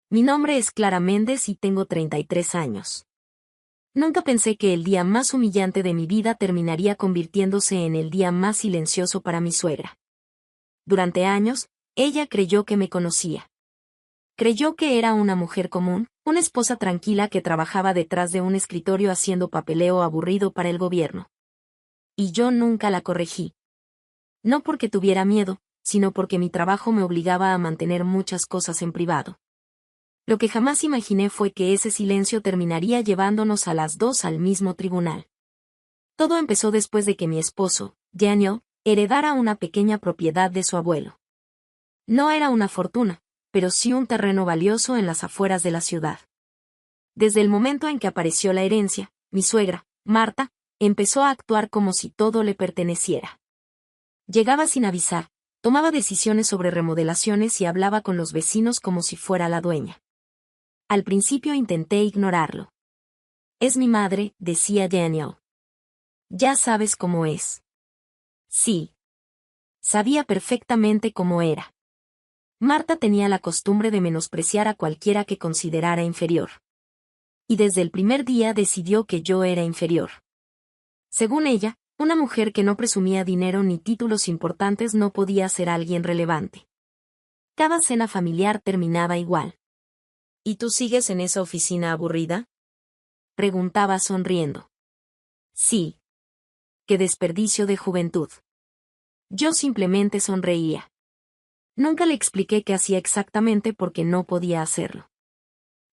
Mi nombre es Clara Méndez y tengo 33 años. Nunca pensé que el día más humillante de mi vida terminaría convirtiéndose en el día más silencioso para mi suegra. Durante años, ella creyó que me conocía. Creyó que era una mujer común, una esposa tranquila que trabajaba detrás de un escritorio haciendo papeleo aburrido para el gobierno. Y yo nunca la corregí. No porque tuviera miedo, sino porque mi trabajo me obligaba a mantener muchas cosas en privado. Lo que jamás imaginé fue que ese silencio terminaría llevándonos a las dos al mismo tribunal. Todo empezó después de que mi esposo, Daniel, heredara una pequeña propiedad de su abuelo. No era una fortuna, pero sí un terreno valioso en las afueras de la ciudad. Desde el momento en que apareció la herencia, mi suegra, Marta, empezó a actuar como si todo le perteneciera. Llegaba sin avisar, tomaba decisiones sobre remodelaciones y hablaba con los vecinos como si fuera la dueña. Al principio intenté ignorarlo. Es mi madre, decía Daniel. Ya sabes cómo es. Sí. Sabía perfectamente cómo era. Marta tenía la costumbre de menospreciar a cualquiera que considerara inferior. Y desde el primer día decidió que yo era inferior. Según ella, una mujer que no presumía dinero ni títulos importantes no podía ser alguien relevante. Cada cena familiar terminaba igual. ¿Y tú sigues en esa oficina aburrida?, preguntaba sonriendo. Sí. Qué desperdicio de juventud. Yo simplemente sonreía. Nunca le expliqué qué hacía exactamente porque no podía hacerlo.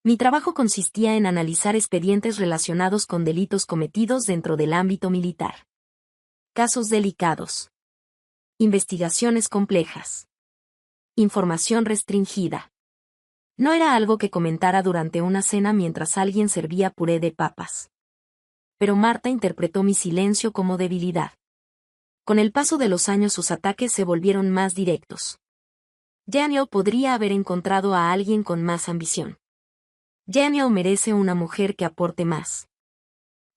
Mi trabajo consistía en analizar expedientes relacionados con delitos cometidos dentro del ámbito militar. Casos delicados. Investigaciones complejas. Información restringida. No era algo que comentara durante una cena mientras alguien servía puré de papas. Pero Marta interpretó mi silencio como debilidad. Con el paso de los años sus ataques se volvieron más directos. Daniel podría haber encontrado a alguien con más ambición. Daniel merece una mujer que aporte más.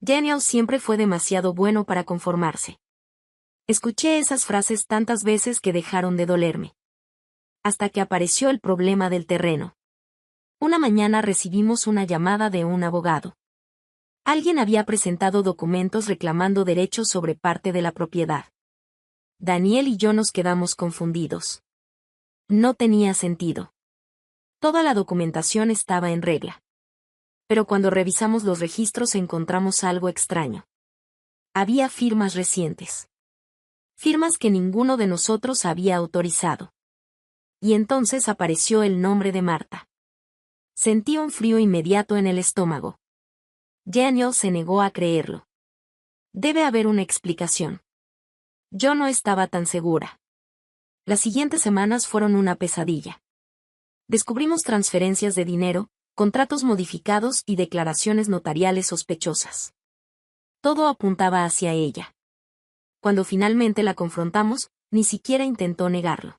Daniel siempre fue demasiado bueno para conformarse. Escuché esas frases tantas veces que dejaron de dolerme. Hasta que apareció el problema del terreno. Una mañana recibimos una llamada de un abogado. Alguien había presentado documentos reclamando derechos sobre parte de la propiedad. Daniel y yo nos quedamos confundidos. No tenía sentido. Toda la documentación estaba en regla. Pero cuando revisamos los registros encontramos algo extraño. Había firmas recientes. Firmas que ninguno de nosotros había autorizado. Y entonces apareció el nombre de Marta. Sentí un frío inmediato en el estómago. Daniel se negó a creerlo. Debe haber una explicación. Yo no estaba tan segura. Las siguientes semanas fueron una pesadilla. Descubrimos transferencias de dinero, contratos modificados y declaraciones notariales sospechosas. Todo apuntaba hacia ella. Cuando finalmente la confrontamos, ni siquiera intentó negarlo.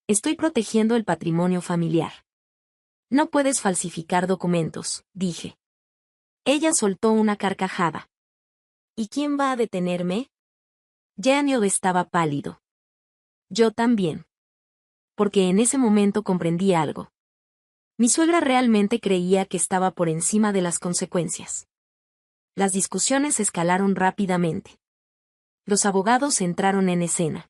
Estoy protegiendo el patrimonio familiar. No puedes falsificar documentos, dije. Ella soltó una carcajada. ¿Y quién va a detenerme? Daniel estaba pálido. Yo también. Porque en ese momento comprendí algo. Mi suegra realmente creía que estaba por encima de las consecuencias. Las discusiones escalaron rápidamente. Los abogados entraron en escena.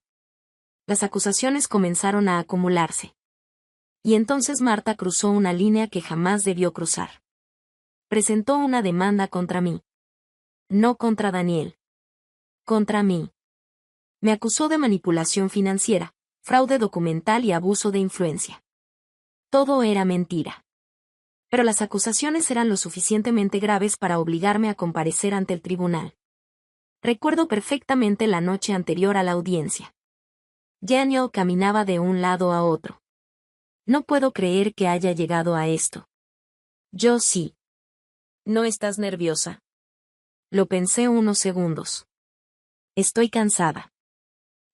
Las acusaciones comenzaron a acumularse. Y entonces Marta cruzó una línea que jamás debió cruzar. Presentó una demanda contra mí. No contra Daniel. Contra mí. Me acusó de manipulación financiera, fraude documental y abuso de influencia. Todo era mentira. Pero las acusaciones eran lo suficientemente graves para obligarme a comparecer ante el tribunal. Recuerdo perfectamente la noche anterior a la audiencia. Daniel caminaba de un lado a otro. No puedo creer que haya llegado a esto. Yo sí. ¿No estás nerviosa? Lo pensé unos segundos. Estoy cansada.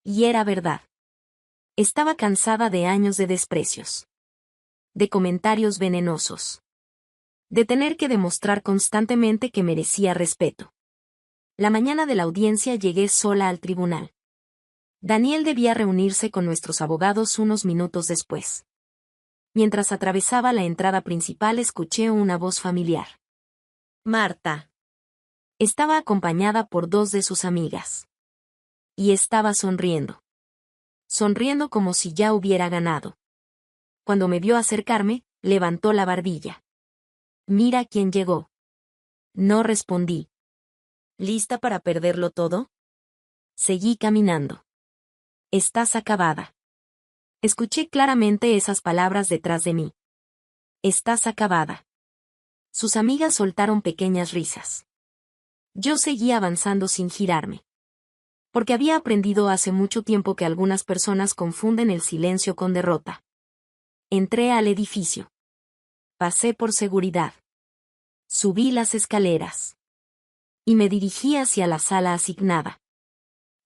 Y era verdad. Estaba cansada de años de desprecios. De comentarios venenosos. De tener que demostrar constantemente que merecía respeto. La mañana de la audiencia llegué sola al tribunal. Daniel debía reunirse con nuestros abogados unos minutos después. Mientras atravesaba la entrada principal escuché una voz familiar. Marta. Estaba acompañada por dos de sus amigas. Y estaba sonriendo. Sonriendo como si ya hubiera ganado. Cuando me vio acercarme, levantó la barbilla. Mira quién llegó. No respondí. ¿Lista para perderlo todo? Seguí caminando. Estás acabada. Escuché claramente esas palabras detrás de mí. Estás acabada. Sus amigas soltaron pequeñas risas. Yo seguí avanzando sin girarme. Porque había aprendido hace mucho tiempo que algunas personas confunden el silencio con derrota. Entré al edificio. Pasé por seguridad. Subí las escaleras. Y me dirigí hacia la sala asignada.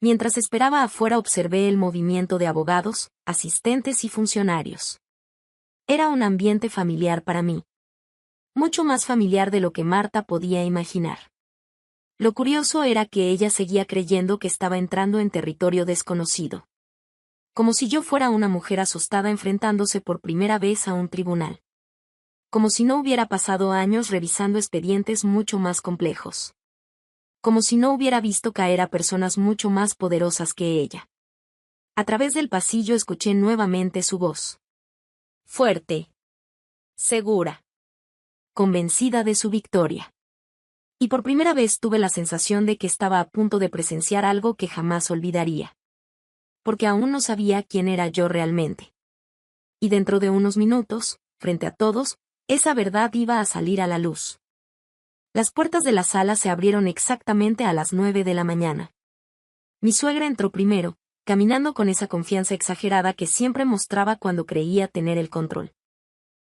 Mientras esperaba afuera observé el movimiento de abogados, asistentes y funcionarios. Era un ambiente familiar para mí. Mucho más familiar de lo que Marta podía imaginar. Lo curioso era que ella seguía creyendo que estaba entrando en territorio desconocido. Como si yo fuera una mujer asustada enfrentándose por primera vez a un tribunal. Como si no hubiera pasado años revisando expedientes mucho más complejos. Como si no hubiera visto caer a personas mucho más poderosas que ella. A través del pasillo escuché nuevamente su voz. Fuerte. Segura. Convencida de su victoria. Y por primera vez tuve la sensación de que estaba a punto de presenciar algo que jamás olvidaría. Porque aún no sabía quién era yo realmente. Y dentro de unos minutos, frente a todos, esa verdad iba a salir a la luz. Las puertas de la sala se abrieron exactamente a las 9 de la mañana. Mi suegra entró primero, caminando con esa confianza exagerada que siempre mostraba cuando creía tener el control.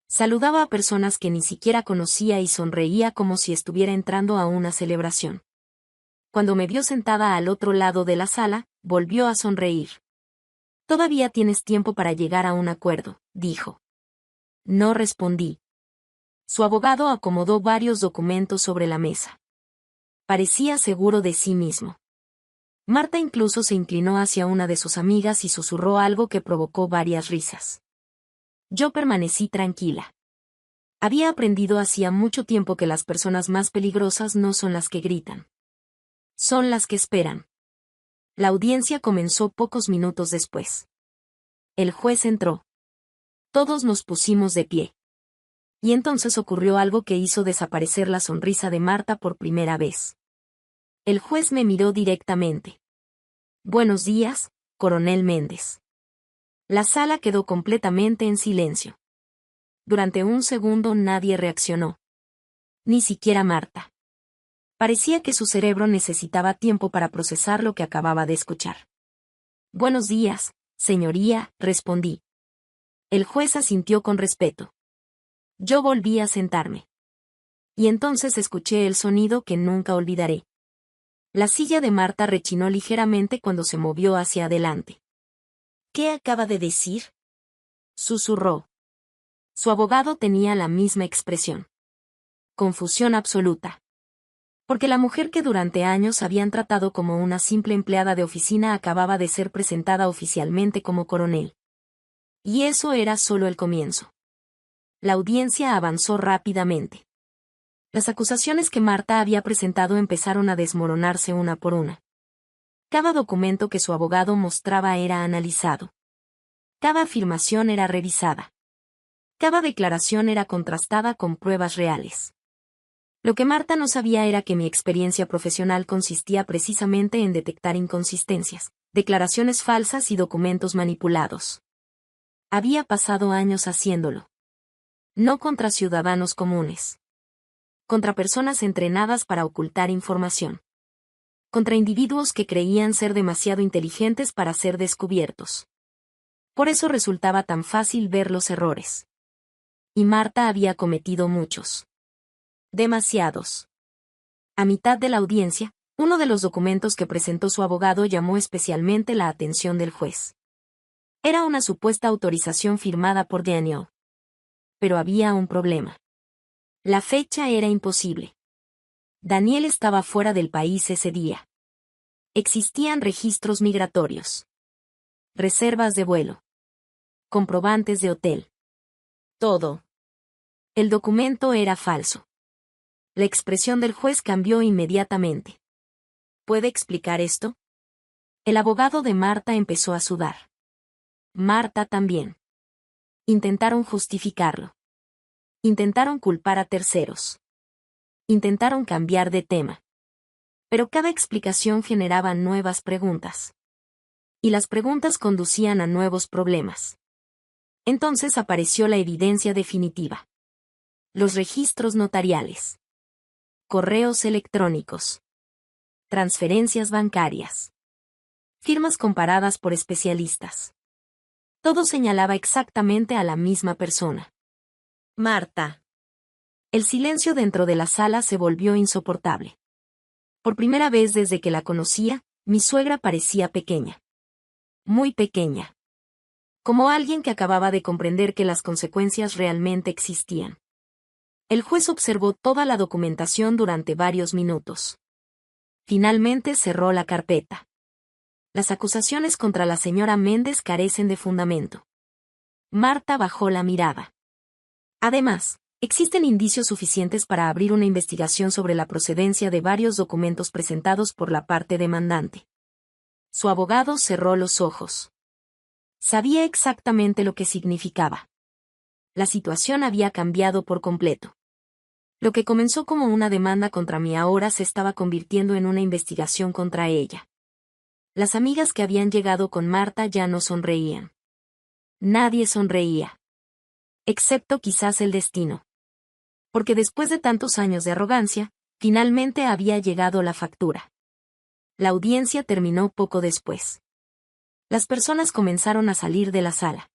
Saludaba a personas que ni siquiera conocía y sonreía como si estuviera entrando a una celebración. Cuando me vio sentada al otro lado de la sala, volvió a sonreír. Todavía tienes tiempo para llegar a un acuerdo, dijo. No respondí. Su abogado acomodó varios documentos sobre la mesa. Parecía seguro de sí mismo. Marta incluso se inclinó hacia una de sus amigas y susurró algo que provocó varias risas. Yo permanecí tranquila. Había aprendido hacía mucho tiempo que las personas más peligrosas no son las que gritan. Son las que esperan. La audiencia comenzó pocos minutos después. El juez entró. Todos nos pusimos de pie. Y entonces ocurrió algo que hizo desaparecer la sonrisa de Marta por primera vez. El juez me miró directamente. Buenos días, coronel Méndez. La sala quedó completamente en silencio. Durante un segundo nadie reaccionó. Ni siquiera Marta. Parecía que su cerebro necesitaba tiempo para procesar lo que acababa de escuchar. Buenos días, señoría, respondí. El juez asintió con respeto. Yo volví a sentarme. Y entonces escuché el sonido que nunca olvidaré. La silla de Marta rechinó ligeramente cuando se movió hacia adelante. ¿Qué acaba de decir? Susurró. Su abogado tenía la misma expresión. Confusión absoluta. Porque la mujer que durante años habían tratado como una simple empleada de oficina acababa de ser presentada oficialmente como coronel. Y eso era solo el comienzo. La audiencia avanzó rápidamente. Las acusaciones que Marta había presentado empezaron a desmoronarse una por una. Cada documento que su abogado mostraba era analizado. Cada afirmación era revisada. Cada declaración era contrastada con pruebas reales. Lo que Marta no sabía era que mi experiencia profesional consistía precisamente en detectar inconsistencias, declaraciones falsas y documentos manipulados. Había pasado años haciéndolo. No contra ciudadanos comunes. Contra personas entrenadas para ocultar información. Contra individuos que creían ser demasiado inteligentes para ser descubiertos. Por eso resultaba tan fácil ver los errores. Y Marta había cometido muchos. Demasiados. A mitad de la audiencia, uno de los documentos que presentó su abogado llamó especialmente la atención del juez. Era una supuesta autorización firmada por Daniel. Pero había un problema. La fecha era imposible. Daniel estaba fuera del país ese día. Existían registros migratorios. Reservas de vuelo. Comprobantes de hotel. Todo. El documento era falso. La expresión del juez cambió inmediatamente. ¿Puede explicar esto? El abogado de Marta empezó a sudar. Marta también. Intentaron justificarlo. Intentaron culpar a terceros. Intentaron cambiar de tema. Pero cada explicación generaba nuevas preguntas. Y las preguntas conducían a nuevos problemas. Entonces apareció la evidencia definitiva. Los registros notariales. Correos electrónicos. Transferencias bancarias. Firmas comparadas por especialistas. Todo señalaba exactamente a la misma persona. Marta. El silencio dentro de la sala se volvió insoportable. Por primera vez desde que la conocía, mi suegra parecía pequeña. Muy pequeña. Como alguien que acababa de comprender que las consecuencias realmente existían. El juez observó toda la documentación durante varios minutos. Finalmente cerró la carpeta. Las acusaciones contra la señora Méndez carecen de fundamento. Marta bajó la mirada. Además, existen indicios suficientes para abrir una investigación sobre la procedencia de varios documentos presentados por la parte demandante. Su abogado cerró los ojos. Sabía exactamente lo que significaba. La situación había cambiado por completo. Lo que comenzó como una demanda contra mí ahora se estaba convirtiendo en una investigación contra ella. Las amigas que habían llegado con Marta ya no sonreían. Nadie sonreía. Excepto quizás el destino. Porque después de tantos años de arrogancia, finalmente había llegado la factura. La audiencia terminó poco después. Las personas comenzaron a salir de la sala.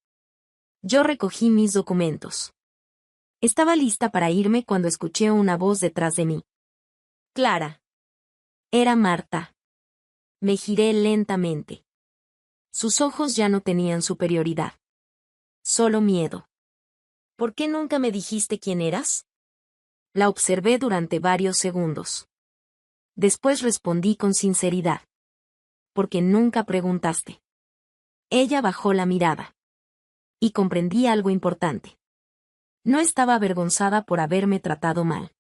Yo recogí mis documentos. Estaba lista para irme cuando escuché una voz detrás de mí. Clara. Era Marta. Me giré lentamente. Sus ojos ya no tenían superioridad. Solo miedo. ¿Por qué nunca me dijiste quién eras? La observé durante varios segundos. Después respondí con sinceridad. Porque nunca preguntaste. Ella bajó la mirada. Y comprendí algo importante. No estaba avergonzada por haberme tratado mal.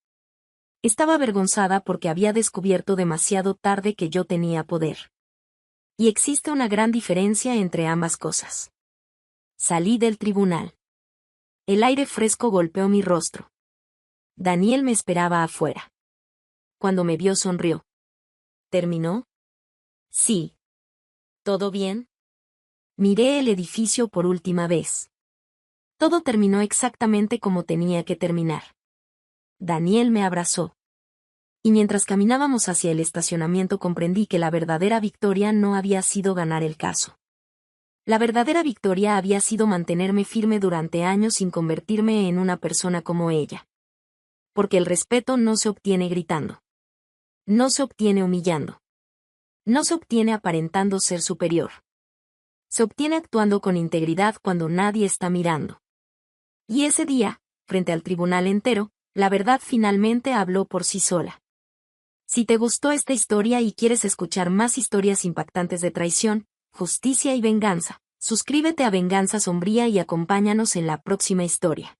Estaba avergonzada porque había descubierto demasiado tarde que yo tenía poder. Y existe una gran diferencia entre ambas cosas. Salí del tribunal. El aire fresco golpeó mi rostro. Daniel me esperaba afuera. Cuando me vio sonrió. ¿Terminó? Sí. ¿Todo bien? Miré el edificio por última vez. Todo terminó exactamente como tenía que terminar. Daniel me abrazó. Y mientras caminábamos hacia el estacionamiento comprendí que la verdadera victoria no había sido ganar el caso. La verdadera victoria había sido mantenerme firme durante años sin convertirme en una persona como ella. Porque el respeto no se obtiene gritando. No se obtiene humillando. No se obtiene aparentando ser superior. Se obtiene actuando con integridad cuando nadie está mirando. Y ese día, frente al tribunal entero, la verdad finalmente habló por sí sola. Si te gustó esta historia y quieres escuchar más historias impactantes de traición, justicia y venganza, suscríbete a Venganza Sombría y acompáñanos en la próxima historia.